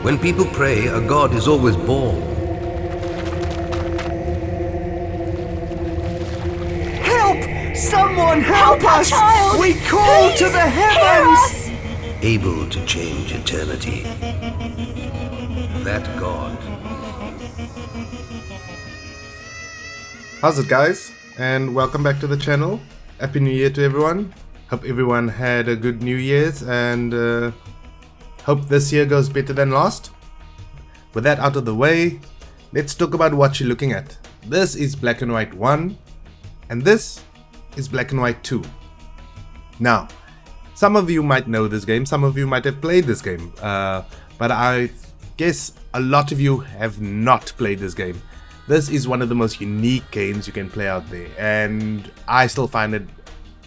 When people pray, a god is always born. Help! Someone help our us! child! We call Please, to the hear heavens! us! Able to change eternity. That god. How's it, guys? And welcome back to the channel. Happy New Year to everyone. Hope everyone had a good New Year's and hope this year goes better than last. With that out of the way, let's talk about what you're looking at. This is Black and White 1 and this is Black and White 2. Now, some of you might know this game, some of you might have played this game, but I guess a lot of you have not played this game. This is one of the most unique games you can play out there, and I still find it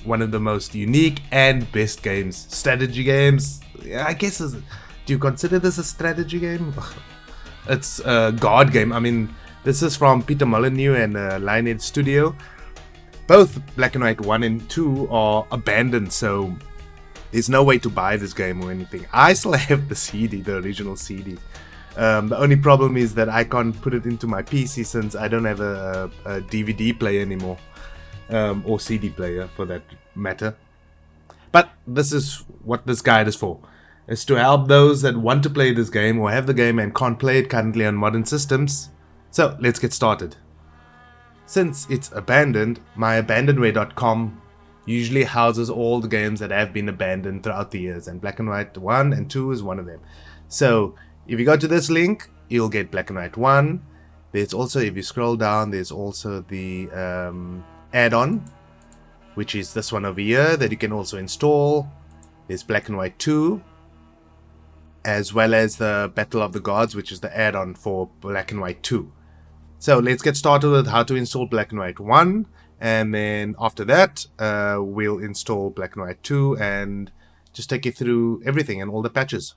one of the most unique and best games. Strategy games, I guess, do you consider this a strategy game? It's a god game. I mean, this is from Peter Molyneux and Lionhead Studio. Both Black and White 1 and 2 are abandoned, so there's no way to buy this game or anything. I still have the CD, the original CD. The only problem is that I can't put it into my PC since I don't have a DVD player anymore, or CD player for that matter. But this is what this guide is for. It's to help those that want to play this game or have the game and can't play it currently on modern systems. So let's get started. Since it's abandoned, myabandonware.com usually houses all the games that have been abandoned throughout the years, and Black and White 1 and 2 is one of them. So if you go to this link, you'll get Black and White 1. There's also, if you scroll down, there's also the add-on, which is this one over here that you can also install. There's Black and White 2, as well as the Battle of the Gods, which is the add-on for Black and White 2. So let's get started with how to install Black and White 1, and then after that we'll install Black and White 2 and just take you through everything and all the patches.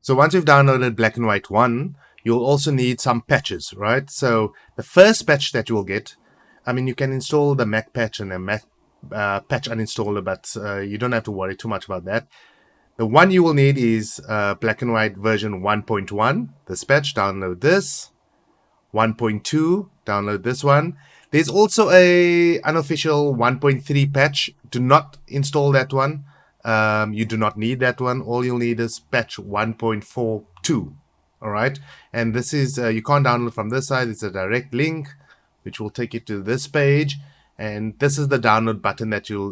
So once you've downloaded Black and White 1, you'll also need some patches, right? So the first patch that you will get, I mean, you can install the Mac patch and the Mac patch uninstaller, but you don't have to worry too much about that. The one you will need is Black and White version 1.1. This patch, download this. 1.2, download this one. There's also a unofficial 1.3 patch. Do not install that one. You do not need that one. All you'll need is patch 1.42. Alright, and this is you can't download from this side. It's a direct link which will take you to this page, and this is the download button that you'll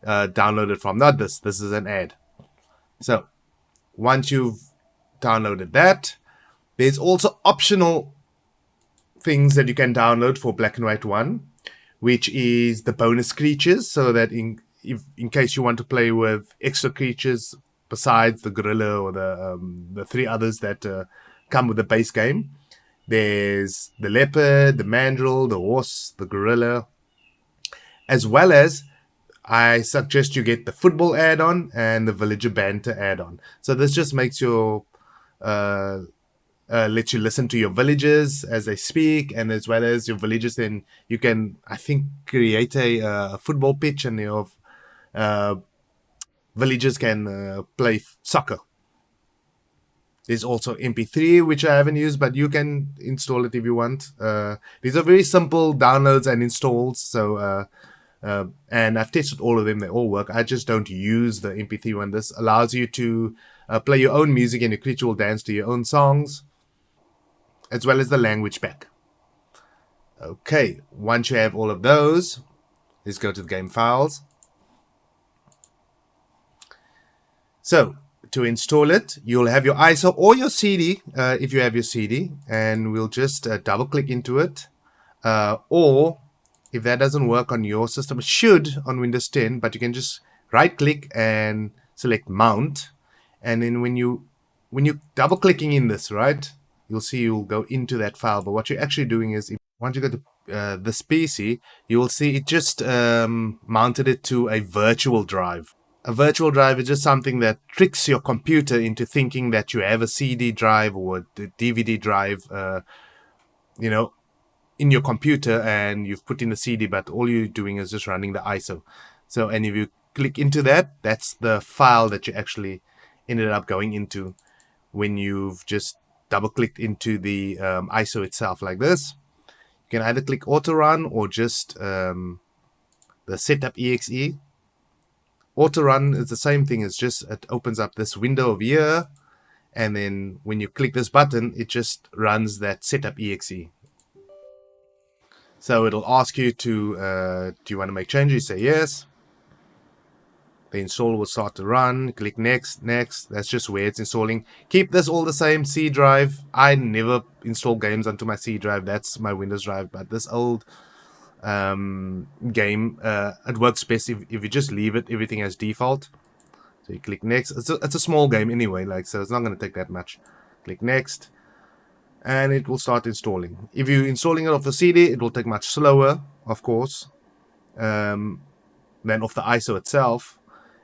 download it from. Not this. This is an ad. So once you've downloaded that, there's also optional things that you can download for Black and White 1, which is the bonus creatures, so that in case you want to play with extra creatures besides the gorilla or the three others that come with the base game. There's the leopard, the mandrill, the horse, the gorilla, as well as I suggest you get the football add-on and the villager banter add-on. So this just makes your lets you listen to your villagers as they speak, and as well as your villagers, then you can, I think, create a football pitch, and your villagers can play soccer. There's also MP3, which I haven't used, but you can install it if you want. These are very simple downloads and installs, so and I've tested all of them. They all work. I just don't use the MP3 one. This allows you to play your own music, and your creature will dance to your own songs, as well as the language pack. Okay, once you have all of those, let's go to the game files. So to install it, you'll have your ISO or your CD, if you have your CD, and we'll just double click into it. Or if that doesn't work on your system, it should on Windows 10, but you can just right click and select mount. And then when you double clicking in this, right, you'll see you'll go into that file. But what you're actually doing is, once you go to this PC, you will see it just mounted it to a virtual drive. A virtual drive is just something that tricks your computer into thinking that you have a CD drive or a DVD drive, in your computer, and you've put in the CD, but all you're doing is just running the ISO. So, and if you click into that, that's the file that you're actually ended up going into when you've just double-clicked into the ISO itself like this. You can either click Auto Run or just the Setup EXE. Auto Run is the same thing, it's just it opens up this window over here, and then when you click this button, it just runs that Setup EXE. So it'll ask you to, do you want to make changes? You say yes. The install will start to run. Click next, next. That's just where it's installing. Keep this all the same. C drive. I never install games onto my C drive. That's my Windows drive. But this old game, it works best if you just leave it everything as default. So you click next. It's a small game anyway, like, so it's not going to take that much. Click next, and it will start installing. If you're installing it off the CD, it will take much slower, of course, than off the ISO itself.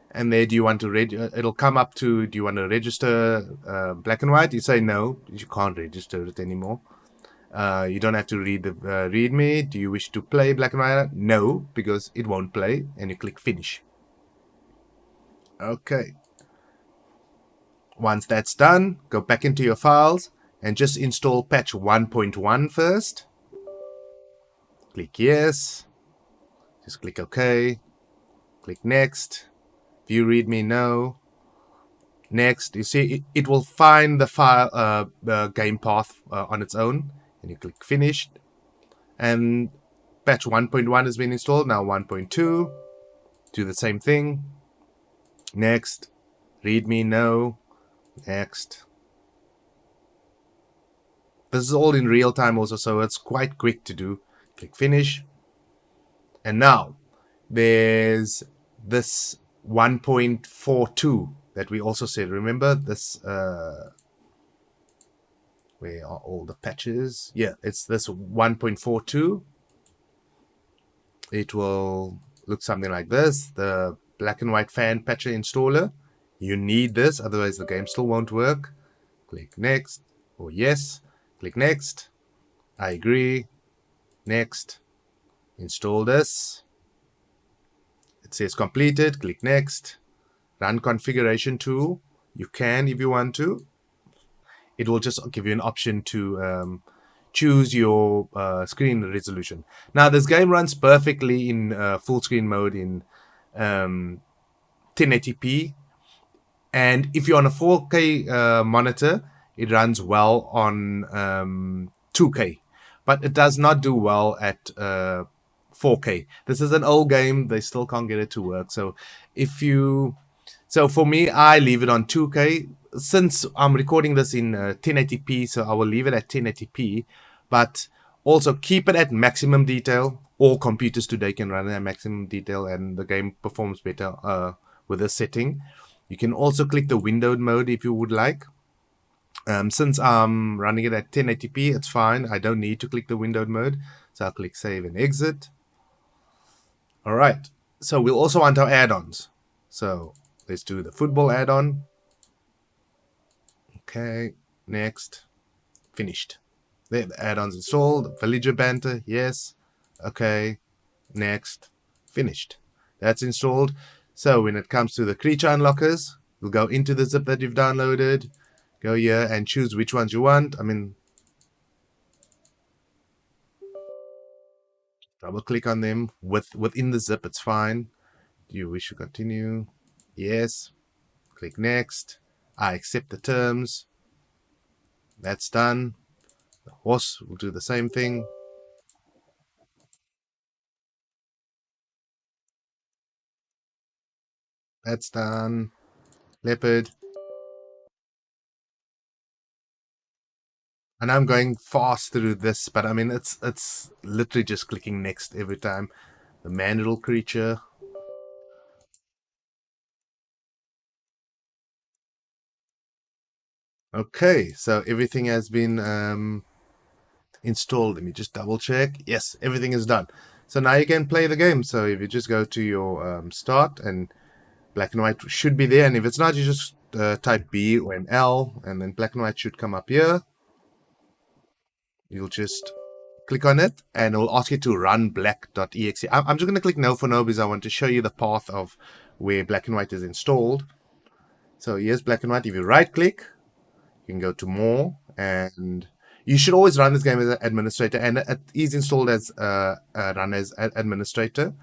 And there, do you want to it'll come up to, do you want to register black and white? You say no, you can't register it anymore. You don't have to read the readme. Do you wish to play black and white? No, because it won't play. And you click finish. Okay. Once that's done, go back into your files and just install patch 1.1 first. Click yes. Just click OK. Click next. View readme, no. Next, you see it will find the file, the game path on its own, and you click finished. And patch 1.1 has been installed. Now 1.2, do the same thing. Next, readme, no. Next. This is all in real time also, so it's quite quick to do. Click finish. And now there's this 1.42 that we also said. Remember this, where are all the patches? Yeah, it's this 1.42. It will look something like this. The black and white fan patcher installer. You need this, otherwise the game still won't work. Click next or yes. Click next. I agree. Next. Install this. It says completed. Click next. Run configuration tool. You can if you want to. It will just give you an option to choose your screen resolution. Now this game runs perfectly in full screen mode in 1080p. And if you're on a 4K monitor, it runs well on 2K. But it does not do well at 4K. This is an old game. They still can't get it to work. So for me, I leave it on 2K. Since I'm recording this in 1080p, so I will leave it at 1080p. But also keep it at maximum detail. All computers today can run it at maximum detail, and the game performs better with this setting. You can also click the windowed mode if you would like. Since I'm running it at 1080p, it's fine. I don't need to click the windowed mode. So I'll click save and exit. Alright, so we'll also want our add-ons. So let's do the football add-on. Okay, next. Finished. There, the add-ons installed. Villager banter, yes. Okay, next. Finished. That's installed. So when it comes to the creature unlockers, we'll go into the zip that you've downloaded. Go here and choose which ones you want. I mean, double click on them within the zip, it's fine. Do you wish to continue? Yes. Click next. I accept the terms. That's done. The horse will do the same thing. That's done. Leopard. And I'm going fast through this, but I mean, it's literally just clicking next every time. The manual creature. Okay, so everything has been installed. Let me just double check. Yes, everything is done. So now you can play the game. So if you just go to your start, and black and white should be there. And if it's not, you just type B or an L, and then black and white should come up here. You'll just click on it, and it will ask you to run black.exe. I'm just going to click no for no because I want to show you the path of where black and white is installed. So here's black and white. If you right click, you can go to more, and you should always run this game as an administrator, and it is installed as run as administrator.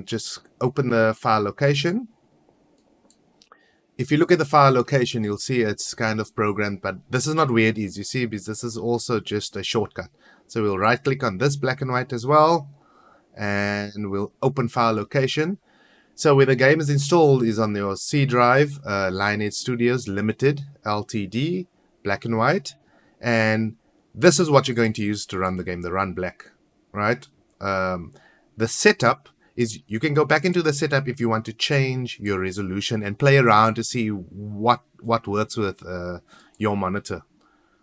Just open the file location. If you look at the file location, you'll see it's kind of programmed, but this is not where it is, you see, because this is also just a shortcut. So we'll right click on this black and white as well, and we'll open file location. So where the game is installed is on your C drive, Lionhead Studios Limited, Ltd, black and white. And this is what you're going to use to run the game, the run black, right? The setup is, you can go back into the setup if you want to change your resolution and play around to see what works with your monitor,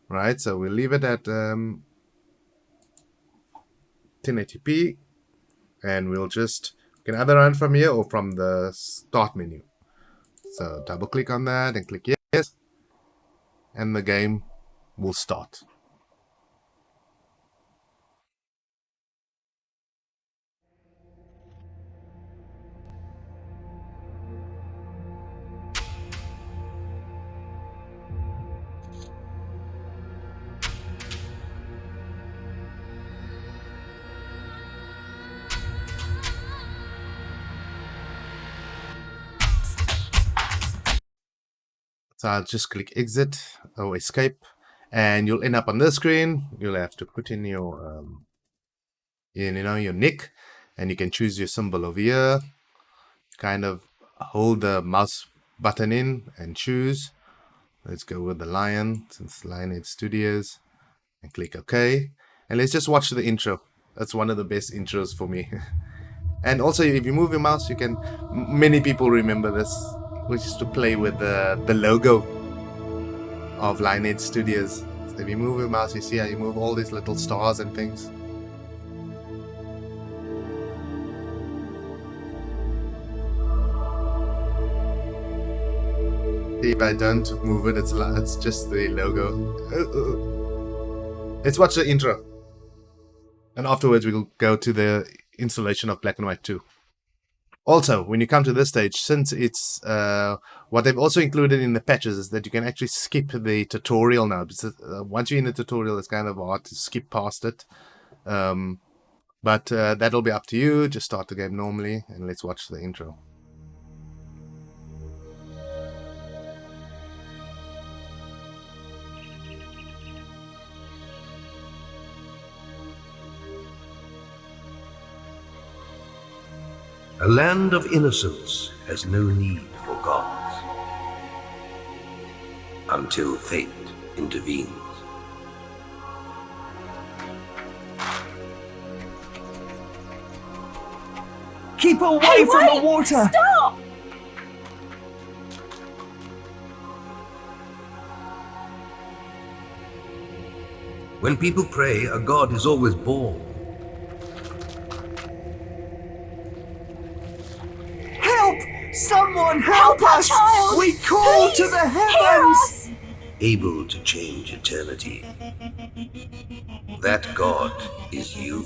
right? So we'll leave it at 1080p, and we'll just, you can either run from here or from the start menu. So double click on that and click yes, and the game will start. So I'll just click exit or escape, and you'll end up on this screen. You'll have to put in your your nick, and you can choose your symbol over here. Kind of hold the mouse button in and choose. Let's go with the lion, since Lionhead Studios, and click OK. And let's just watch the intro. That's one of the best intros for me. And also, if you move your mouse, you can. Many people remember this, which is to play with the logo of Lionhead Studios. So if you move your mouse, you see how you move all these little stars and things. If I don't move it, it's just the logo. Let's watch the intro, and afterwards we'll go to the installation of Black and White 2. Also, when you come to this stage, since it's what they've also included in the patches is that you can actually skip the tutorial now. Because, once you're in the tutorial, it's kind of hard to skip past it. But that'll be up to you. Just start the game normally, and let's watch the intro. A land of innocence has no need for gods until fate intervenes. Keep away from the water! Stop! When people pray, a god is always born. Someone help us! Child. We call Please, to the heavens! Able to change eternity. That god is you.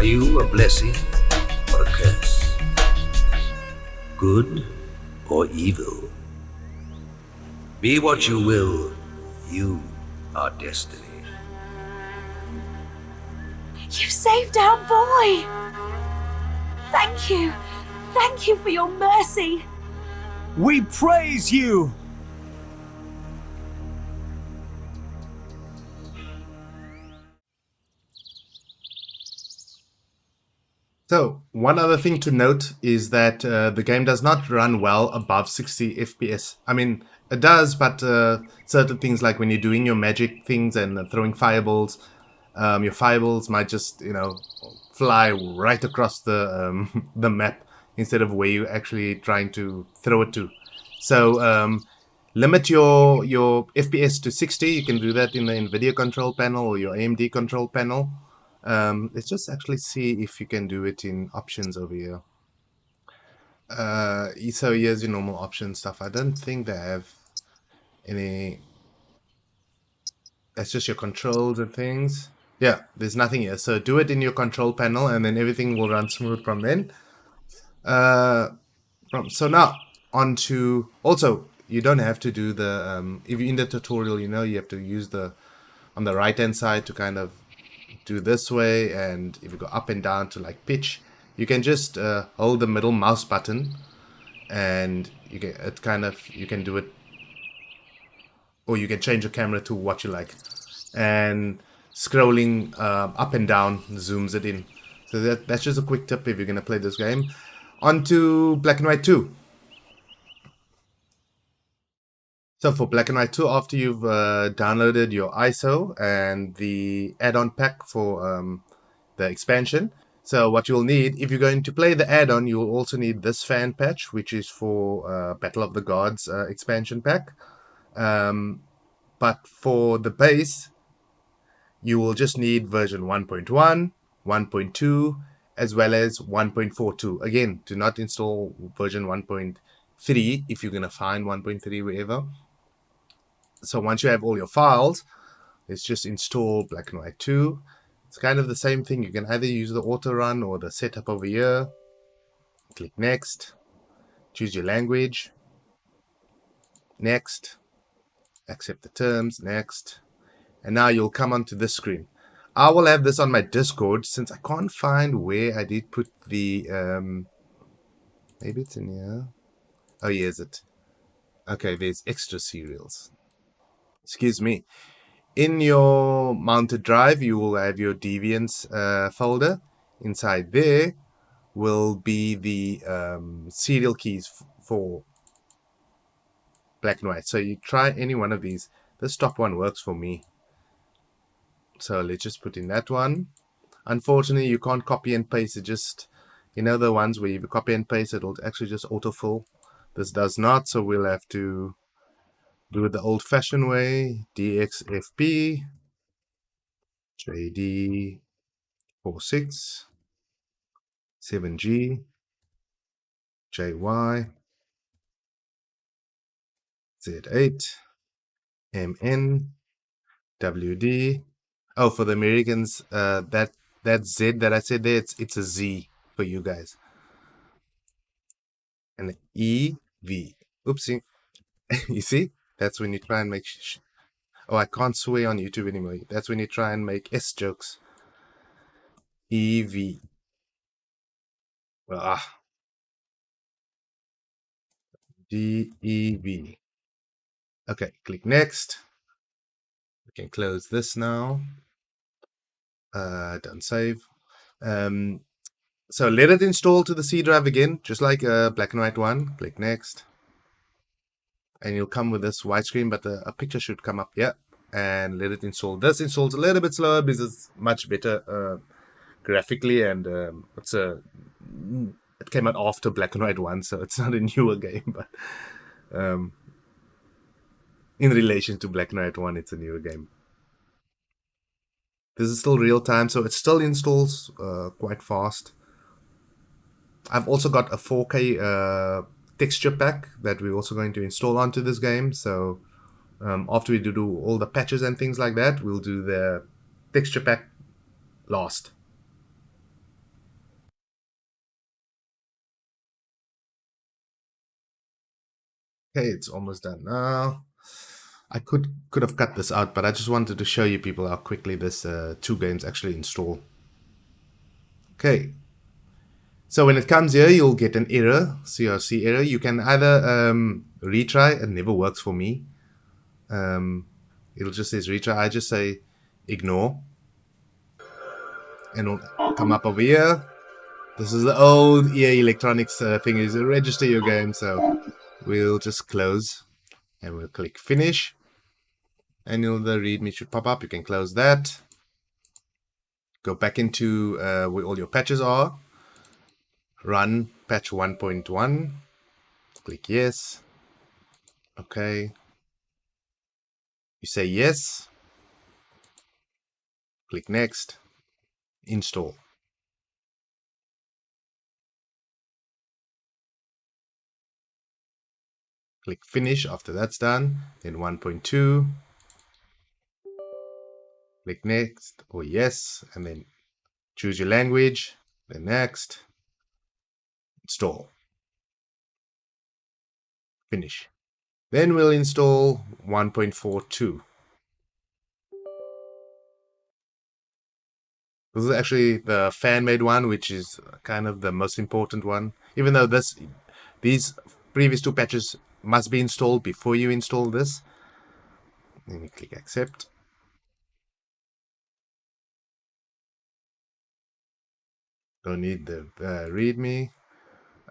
Are you a blessing or a curse? Good or evil? Be what you will, you our destiny. You saved our boy! Thank you! Thank you for your mercy! We praise you! So, one other thing to note is that the game does not run well above 60 FPS. I mean, it does, but certain things like when you're doing your magic things and throwing fireballs, your fireballs might just, fly right across the the map instead of where you're actually trying to throw it to. So, limit your FPS to 60. You can do that in the NVIDIA control panel or your AMD control panel. Let's just actually see if you can do it in options over here. So here's your normal option stuff. I don't think they have any. That's just your controls and things. Yeah, there's nothing here. So do it in your control panel, and then everything will run smooth from then. So now on to also you don't have to do the if you're in the tutorial, you have to use the on the right hand side to kind of do this way, and if you go up and down to like pitch, you can just hold the middle mouse button, and you can do it, or you can change your camera to what you like, and scrolling up and down zooms it in. So that's just a quick tip if you're gonna play this game. On to Black and White 2. So for Black and White 2, after you've downloaded your ISO and the add-on pack for the expansion, so what you'll need, if you're going to play the add-on, you'll also need this fan patch, which is for Battle of the Gods expansion pack. But for the base, you will just need version 1.1, 1.2, as well as 1.42. Again, do not install version 1.3 if you're going to find 1.3 wherever. So once you have all your files, let's just install Black and White 2. It's kind of the same thing. You can either use the auto run or the setup over here. Click next. Choose your language. Next. Accept the terms. Next. And now you'll come onto this screen. I will have this on my Discord since I can't find where I did put the maybe it's in here. Oh, here's it. Okay, there's extra serials. Excuse me. In your mounted drive, you will have your Deviants folder. Inside there will be the serial keys for Black and White. So you try any one of these. This top one works for me. So let's just put in that one. Unfortunately, you can't copy and paste it. Just, the ones where you copy and paste, it'll actually just autofill. This does not, so we'll have to do it the old-fashioned way. DXFP, JD46, 7G, JY, Z8, MN, WD. Oh, for the Americans, that Z that I said there, it's a Z for you guys. And EV. Oopsie. You see? That's when you try and make... Oh, I can't swear on YouTube anymore. That's when you try and make S jokes. EV. DEV. Okay, click next. We can close this now. Done save. So let it install to the C drive again, just like Black and White 1. Click next. And you'll come with this white screen, but a picture should come up here. And let it install. This installs a little bit slower because it's much better graphically, and it came out after Black and White 1, so it's not a newer game, but in relation to Black and White 1, it's a newer game. This is still real time, so it still installs quite fast. I've also got a 4K texture pack that we're also going to install onto this game. So after we do all the patches and things like that, we'll do the texture pack last. Okay, it's almost done now. I could have cut this out, but I just wanted to show you people how quickly this two games actually install. Okay. So when it comes here, you'll get an error, CRC error. You can either retry. It never works for me. It'll just says retry. I just say ignore. And it'll come up over here. This is the old EA Electronics thing, is register your game. So we'll just close and we'll click finish. And the readme should pop up. You can close that. Go back into where all your patches are. Run patch 1.1. Click yes. Okay. You say yes. Click next. Install. Click finish after that's done. Then 1.2. Click next or yes. And then choose your language. Then next. Install. Finish. Then we'll install 1.42. This is actually the fan-made one, which is kind of the most important one. Even though these previous two patches must be installed before you install this. Let me click accept. Don't need the readme.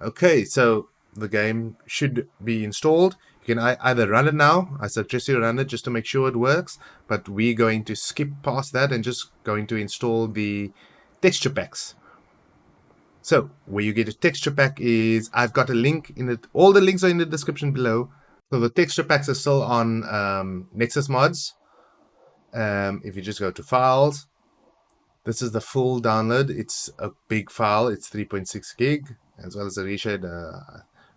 Okay, so the game should be installed. You can either run it now. I suggest you run it just to make sure it works. But we're going to skip past that and just going to install the texture packs. So where you get a texture pack is, I've got a link in it. All the links are in the description below. So the texture packs are still on Nexus Mods. If you just go to files, this is the full download. It's a big file. It's 3.6 gig as well as a reshade.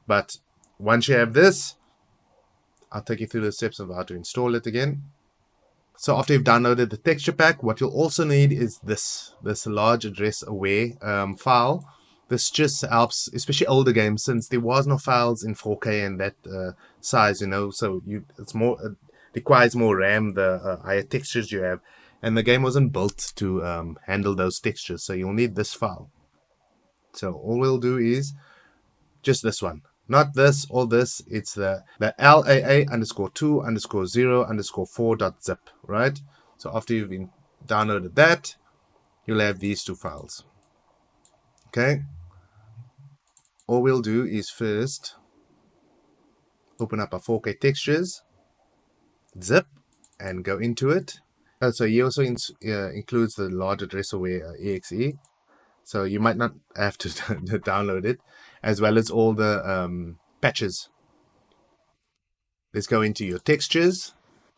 But once you have this, I'll take you through the steps of how to install it again. So after you've downloaded the texture pack, what you'll also need is this large address aware file. This just helps, especially older games, since there was no files in 4K and that size, so it's more, it requires more RAM the higher textures you have, and the game wasn't built to handle those textures, so you'll need this file. So all we'll do is just this one. Not this or this, it's the LAA_2_0_4.zip, right? So after you've downloaded that, you'll have these two files. Okay. All we'll do is first open up our 4K textures, zip, and go into it. So he also includes the large address aware exe. So you might not have to download it, as well as all the patches. Let's go into your textures.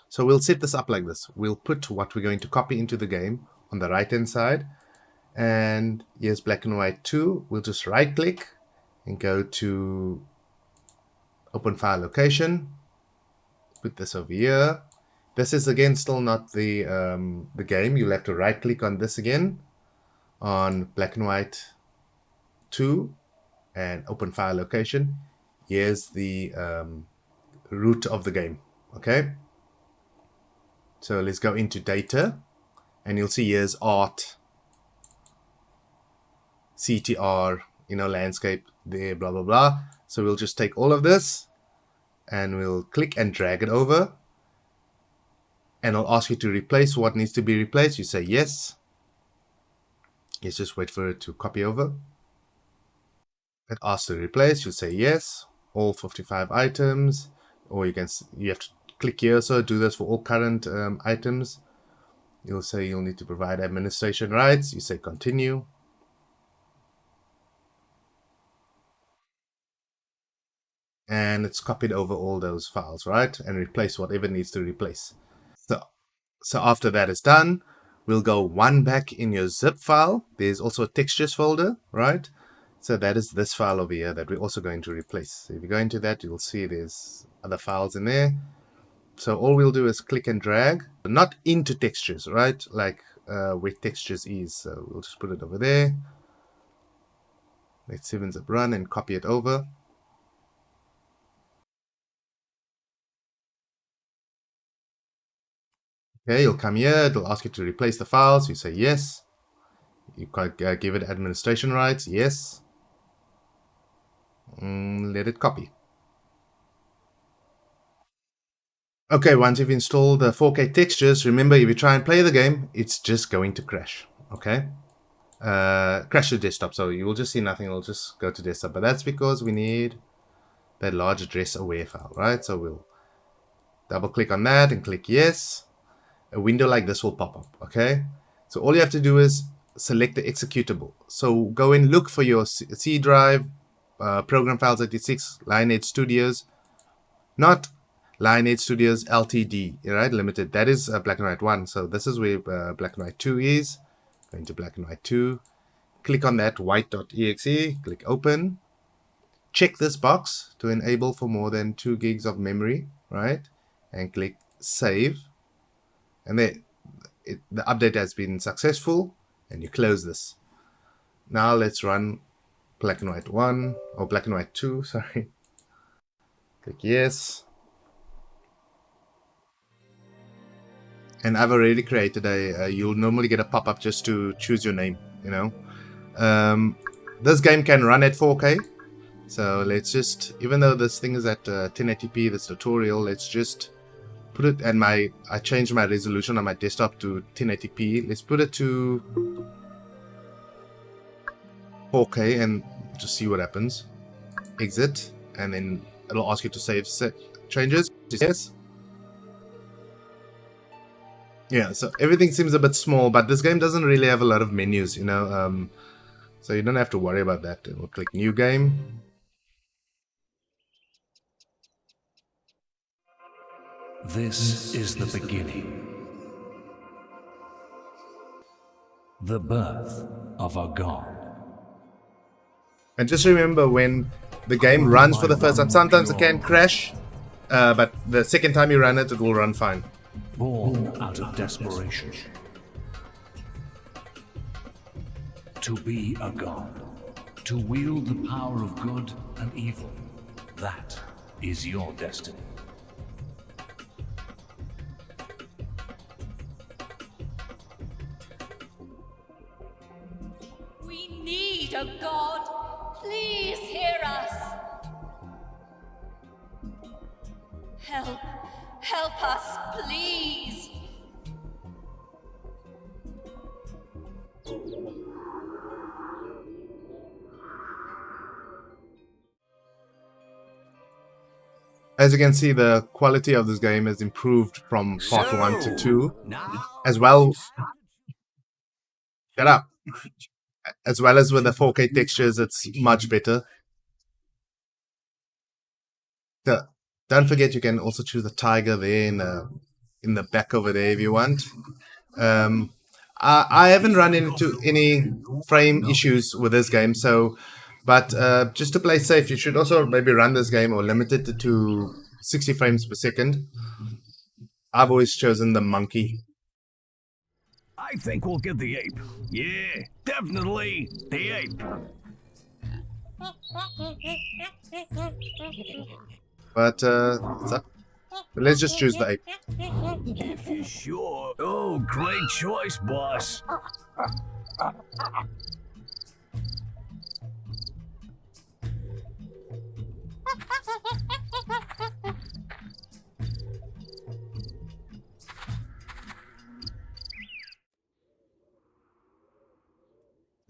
So we'll set this up like this. We'll put what we're going to copy into the game on the right hand side. And here's black and white 2. We'll just right click and go to open file location. Put this over here. This is again still not the game. You'll have to right click on this again on black and white 2 and open file location. Here's the root of the game. Okay, so let's go into data and you'll see here's art, CTR, landscape there, blah blah blah. So we'll just take all of this and we'll click and drag it over, and I'll ask you to replace what needs to be replaced. You say yes. Let's just wait for it to copy over. It asks to replace. You say yes. All 55 items, or you have to click here. So do this for all current items. You'll say you'll need to provide administration rights. You say continue. And it's copied over all those files, right? And replace whatever needs to replace. So after that is done, we'll go one back in your zip file. There's also a textures folder, right? So that is this file over here that we're also going to replace. So if you go into that, you'll see there's other files in there. So all we'll do is click and drag, not into textures, right? Like where textures is. So we'll just put it over there. Let 7-zip run and copy it over. Okay, you'll come here, it'll ask you to replace the files, you say yes. You can give it administration rights, yes. Let it copy. Okay, once you've installed the 4K textures, remember if you try and play the game, it's just going to crash, okay? Crash the desktop, so you will just see nothing, it'll just go to desktop. But that's because we need that large address aware file, right? So we'll double click on that and click yes. A window like this will pop up, okay? So all you have to do is select the executable. So go and look for your C drive, program files 86, Lionhead Studios, not Lionhead Studios Ltd, right? Limited. That is black and white 1. So this is where black and white 2 is. Go into black and white 2. Click on that white.exe. Click open. Check this box to enable for more than 2 gigs of memory, right? And click save. And there, the update has been successful. And you close this. Now let's run black and white 1 or black and white 2. Sorry. Click yes. And I've already created you'll normally get a pop-up just to choose your name, you know. This game can run at 4K. So let's just, even though this thing is at 1080p, this tutorial, let's just put it, and I changed my resolution on my desktop to 1080p. Let's put it to 4K and just see what happens. Exit, and then it'll ask you to save changes. Yes. Yeah, so everything seems a bit small, but this game doesn't really have a lot of menus, you know, so you don't have to worry about that. We'll click new game. This is the beginning. The birth of a god. And just remember, when the game runs for the first time, sometimes it can crash, but the second time you run it, it will run fine. Born out of desperation. To be a god. To wield the power of good and evil. That is your destiny. We need a god. Please hear us. Help. Help us, please. As you can see, the quality of this game has improved from part 1 to 2. As well... Shut up! As well as with the 4K textures, it's much better. Don't forget, you can also choose the tiger there in the back over there if you want. I haven't run into any frame issues with this game, so but just to play safe, you should also maybe run this game or limit it to 60 frames per second. I've always chosen the monkey. I think we'll get the ape. Yeah, definitely the ape. But let's just choose the ape. If you're sure. Oh, great choice, boss.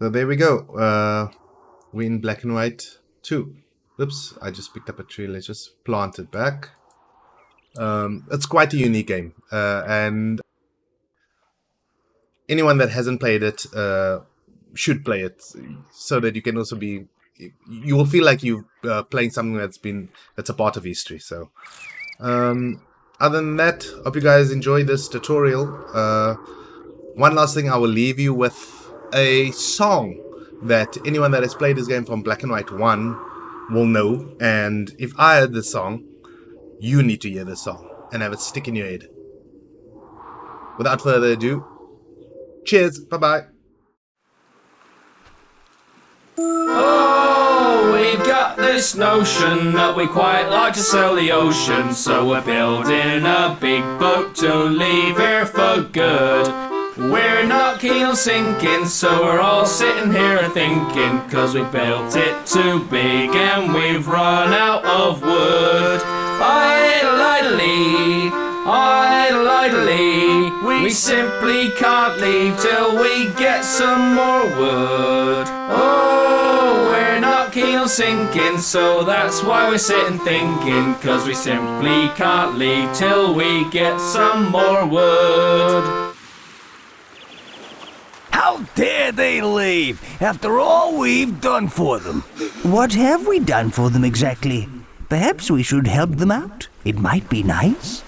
So there we go. We're in black and white 2. Oops, I just picked up a tree. Let's just plant it back. It's quite a unique game. And anyone that hasn't played it should play it. So that you can also be... You will feel like you're playing something that's a part of history. So, other than that, hope you guys enjoyed this tutorial. One last thing, I will leave you with a song that anyone that has played this game from black and white 1 will know, and if I heard this song, you need to hear this song and have it stick in your head. Without further ado, cheers, bye-bye. Oh, we've got got this notion that we quite like to sail the ocean, so we're building a big boat to leave here for good. We're not keen on sinking, so we're all sitting here thinking, 'cause we built it too big and we've run out of wood. Idly, idly, we simply can't leave till we get some more wood. Oh, we're not keen on sinking, so that's why we're sitting thinking, 'cause we simply can't leave till we get some more wood. How dare they leave after all we've done for them? What have we done for them exactly? Perhaps we should help them out. It might be nice.